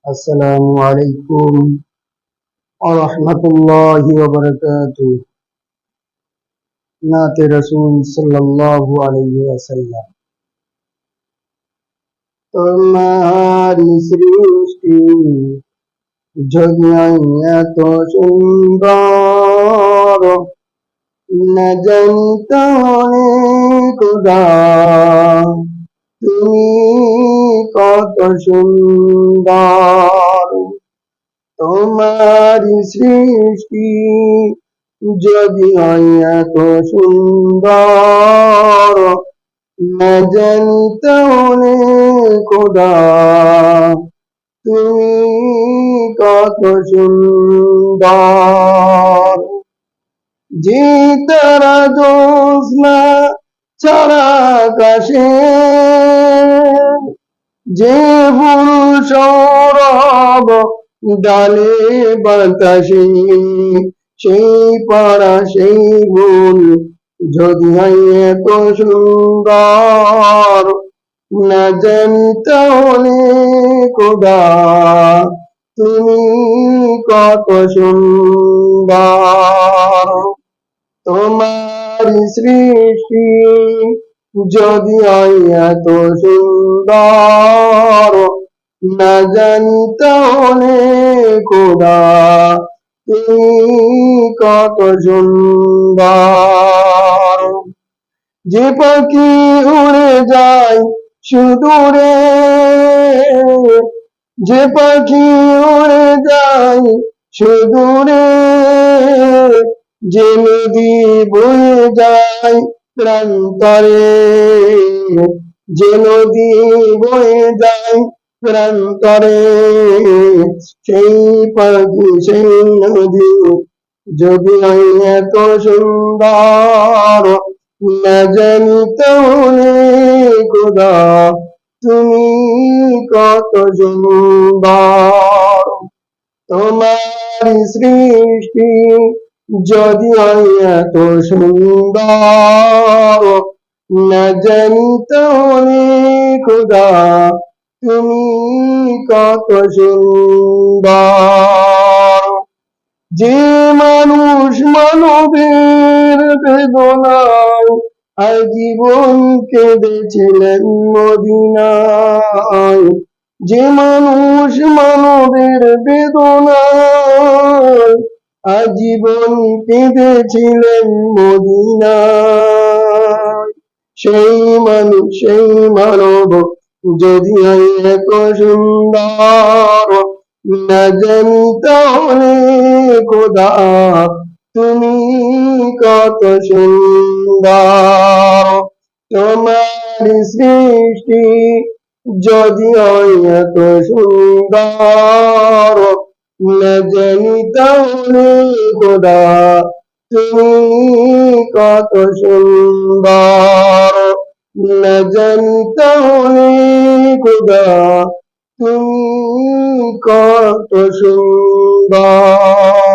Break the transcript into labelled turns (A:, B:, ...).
A: আসসালামু আলাইকুম ওয়া রাহমাতুল্লাহি ওয়া বারাকাতুহু। নাতে রাসূল সাল্লাল্লাহু আলাইহি ওয়াসাল্লাম। তোমারি সৃষ্টি যদি এত সুন্দর, না জানতো খোদা তুমি কত সুন্দর। তোমারি সৃষ্টি যদি হয় এত সুন্দর, না জানিতে খোদা তুমি কত সুন্দর। যে তারা জ্যোৎস্না ছাড়া আকাশে, যে ফুল সৌরভ ডালে বাতাসে, সেই পাড়া সেই ফুল যদি হয় এত সুন্দর, না জানতে খোদা তুমি কত সুন্দর। তোমার সৃষ্টি যদি হয় এত সুন্দর, না জানতে খোদা তুমি কত সুন্দর। যে পাখি উড়ে যায় সুদূরে, যে পাখি উড়ে যায় সুদূরে, যে নদী বয়ে যায় প্রান্তরে, যে নদী বয়ে যায় প্রান্তরে, সেই পাখি সেই নদী যদি হয় এত সুন্দর, না জানিতে খোদা তুমি কত সুন্দর। তোমার সৃষ্টি যদি হয় এত সুন্দর, না জানিতে খোদা তুমি কত সুন্দর। যে মানুষ মানবের বেদনায় আজীবন কেঁদেছিলেন মদিনায়, যে মানুষ মানবের বেদনায় আজীবন কেঁদেছিলেন মদিনায়, সেই মানুষ সেই মানব যদি হয় এত সুন্দর, না জানতে খোদা তুমি কত সুন্দর। তোমার সৃষ্টি যদি হয় এত সুন্দর, না জানিতে খোদা তুমি কত সুন্দর, না জানিতে খোদা তুমি কত সুন্দর।